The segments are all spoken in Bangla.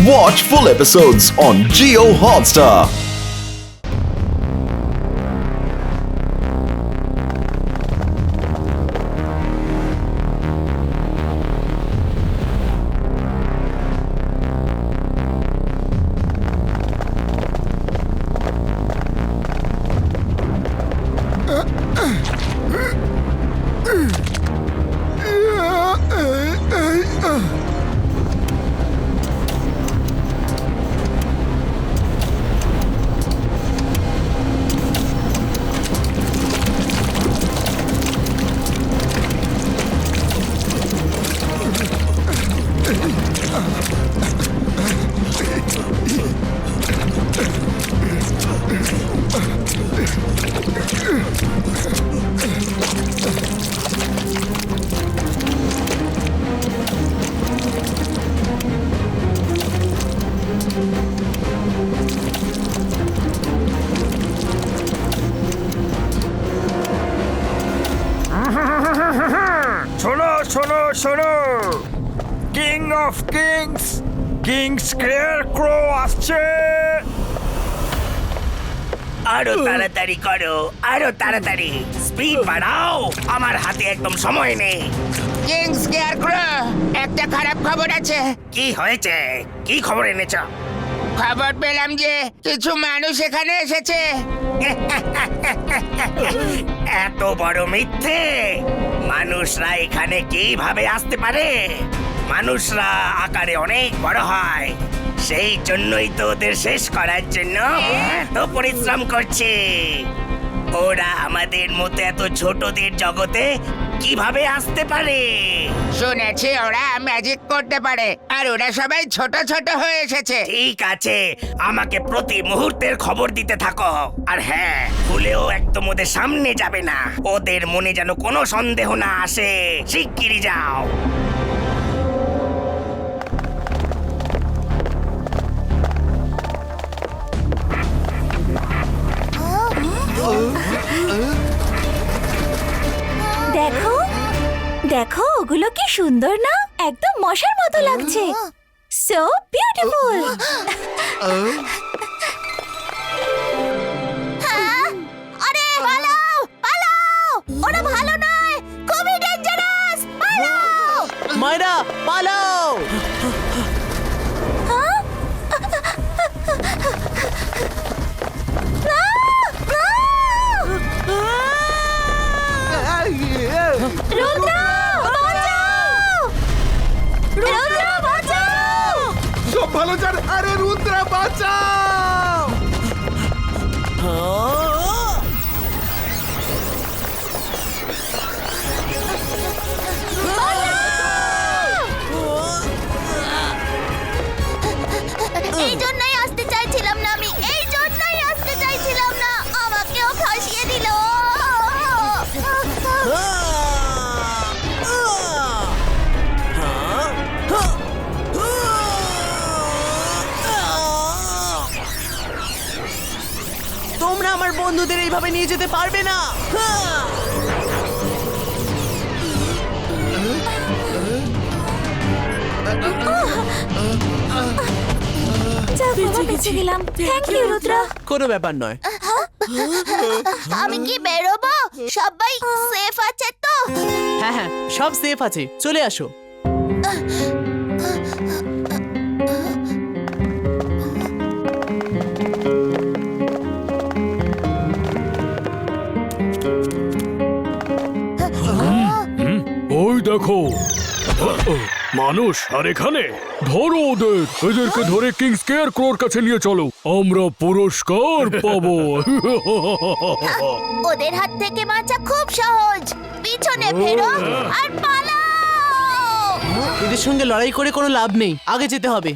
Watch full episodes on Jio Hotstar. শোনো শোনো শোনো, কিং অফ কিংস, কিং স্কেয়ারক্রো আসছে। আরো তাড়াতাড়ি করো, আরো তাড়াতাড়ি, স্পিড বাড়াও, আমার হাতে একদম সময় নেই। কিং স্কেয়ারক্রো, একটা খারাপ খবর আছে। কি হয়েছে? কি খবর এনেছ? খবর পেলাম যে কিছু মানুষ এখানে এসেছে। এত বড় মিথ্যে! মানুষরা এখানে কিভাবে আসতে পারে? মানুষরা আকারে অনেক বড় হয়, সেই জন্যই তো ওদের শেষ করার জন্য এত পরিশ্রম করছে। ওরা আমাদের মতো এত ছোটদের জগতে কিভাবে আসতে পারে? শুনেছি ওরা ম্যাজিক করতে পারে, আর ওরা সবাই ছোট ছোট হয়ে এসেছে। ঠিক আছে, আমাকে প্রতি মুহূর্তের খবর দিতে থাকো। আর হ্যাঁ, ভুলেও একদম ওদের সামনে যাবে না, ওদের মনে যেন কোনো সন্দেহ না আসে। শিগগিরই যাও। দেখো দেখো, ওগুলো কি সুন্দর না? একদম মশার মতো লাগছে। So beautiful. আরে পালাও পালাও, ওরা ভালো নয়, খুবই ডেঞ্জারাস, পালাও মায়রা, পালাও! রুদ্র বাঁচাও, রুদ্র বাঁচাও। সব ভালো যান। আরে রুদ্রা বাঁচাও! এই জন্যই আসতে চাইছিলাম না আমি, এই জন্যই আসতে চাইছিলাম না, আমাকেও ফাঁসিয়ে দিল। তোমরা আমার বন্ধুদের এইভাবে নিয়ে যেতে পারবে না। যাক বাবা, বেঁচে গেলাম। থ্যাংক ইউ রুদ্র। কোনো ব্যাপার নয়। আমি কি বেরোবো? সবাই সেফ আছে তো? হ্যাঁ হ্যাঁ, সব সেফ আছে, চলে আসো। ওই দেখো মানুষ, আর এখানে ধরো ওদের, এদেরকে ধরে কিং স্কেয়ারক্রোর কাছে নিয়ে চলো, আমরা পুরস্কার পাবো। ওদের হাত থেকে বাঁচা খুব সহজ। পিছনে ফেরো আর পালাও। এদের সঙ্গে লড়াই করে কোনো লাভ নেই, আগে যেতে হবে।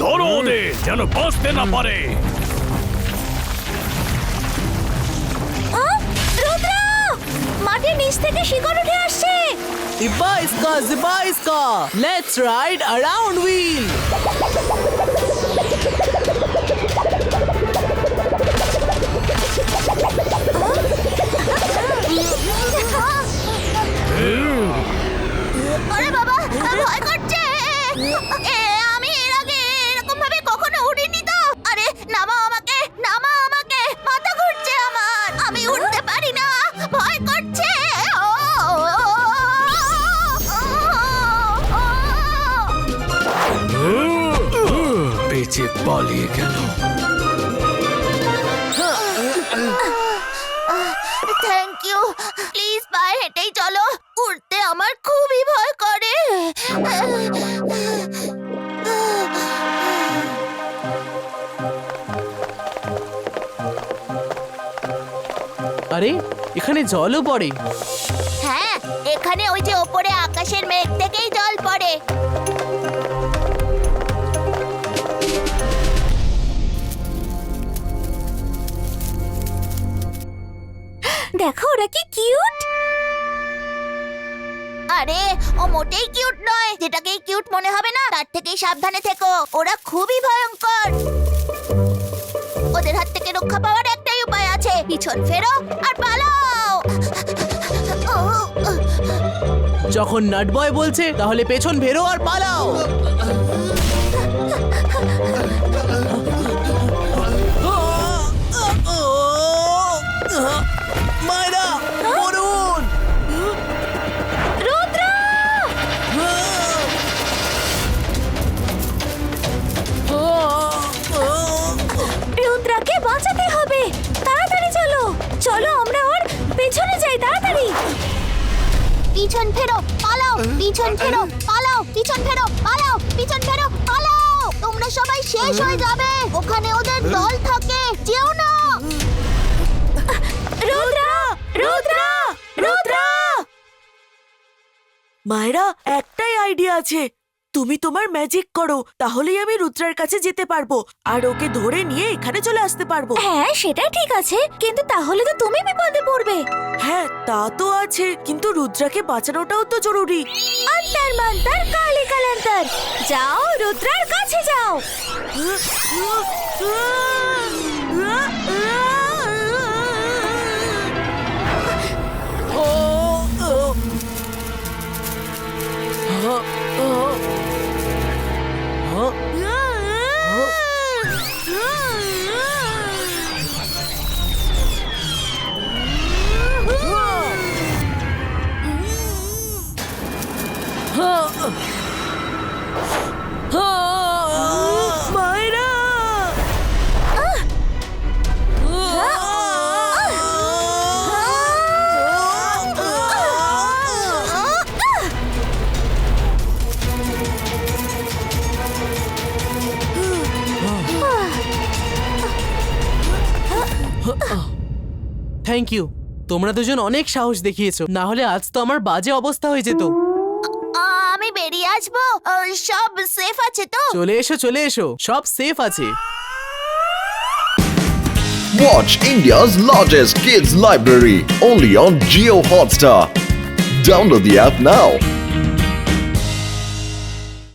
ধরো ওদের যেন বাঁচতে না পারে। রুদ্র, মাটির নিচ থেকে শিকড় উঠে আসছে। জিবা ইসকা লেটস রাইড অ্যারাউন্ড হুইল। আরে বাবা, ভয় করছে। আমি এর আগে এরকম ভাবে কখনো উঠিনি তো। আরে নামাও আমাকে, নামাও আমাকে, মাথা ঘুরছে আমার, আমি উঠতে পারি না, ভয় করছে। বেঁচে পালিয়ে গেল। Thank you. প্লিজ পায়ে হেঁটেই চলো, উঠতে আমার খুবই ভয় করে। আরে এখানে জলও পড়ে। হ্যাঁ, এখানে ওই যে ওপরে আকাশের মেঘ থেকেই জল পড়ে। দেখো ওরা কি কিউট। আরে ও মোটেই কিউট নয়, যেটাকেই কিউট মনে হবে না তার থেকেই সাবধানে থেকো, ওরা খুবই ভয়ঙ্কর। ওদের হাত থেকে রক্ষা পাওয়ার একটাই উপায় আছে, পিছন ফেরো আর পালাও। যখন নাটবয় বলছে তাহলে পেছন ফেরো আর পালাও। মায়েরা মরুন। রুদ্র, রুদ্রাকে বাঁচাতে হবে। তাড়াতাড়ি চলো, চলো আমরা ওর পেছনে যাই, তাড়াতাড়ি। পিছন ফেরো, পালাও, পিছন ফেরো, পালাও, পিছন ফেরো, পালাও, পিছন ফেরো, পালাও। তোমরা সবাই শেষ হয়ে যাবে, ওখানে ওদের দল থাকে, যেও না। রুদ্র, রুদ্র, রুদ্র। মায়েরা, একটাই আইডিয়া আছে। তুমি তোমার ম্যাজিক করো, তাহলেই আমি রুদ্রার কাছে যেতে পারবো আর ওকে ধরে নিয়ে এখানে চলে আসতে পারবো। হ্যাঁ সেটা ঠিক আছে, কিন্তু তাহলে তো তুমি বিপদে পড়বে। হ্যাঁ তা তো আছে, কিন্তু রুদ্রাকে বাঁচানোটাও তো জরুরি। অন্তর মন্তর কালি কালান্তর, যাও রুদ্রার কাছে যাও। মায়েরা, থ্যাংক ইউ, তোমরা দুজন অনেক সাহস দেখিয়েছো, না হলে আজ তো আমার বাজে অবস্থা হয়ে যেত। আমি বেরিয়ে আসবো, সব সেফ আছে তো? চলে এসো, চলে এসো, সব সেফ আছে। Watch India's largest kids library only on Geo Hotstar. Download the app now.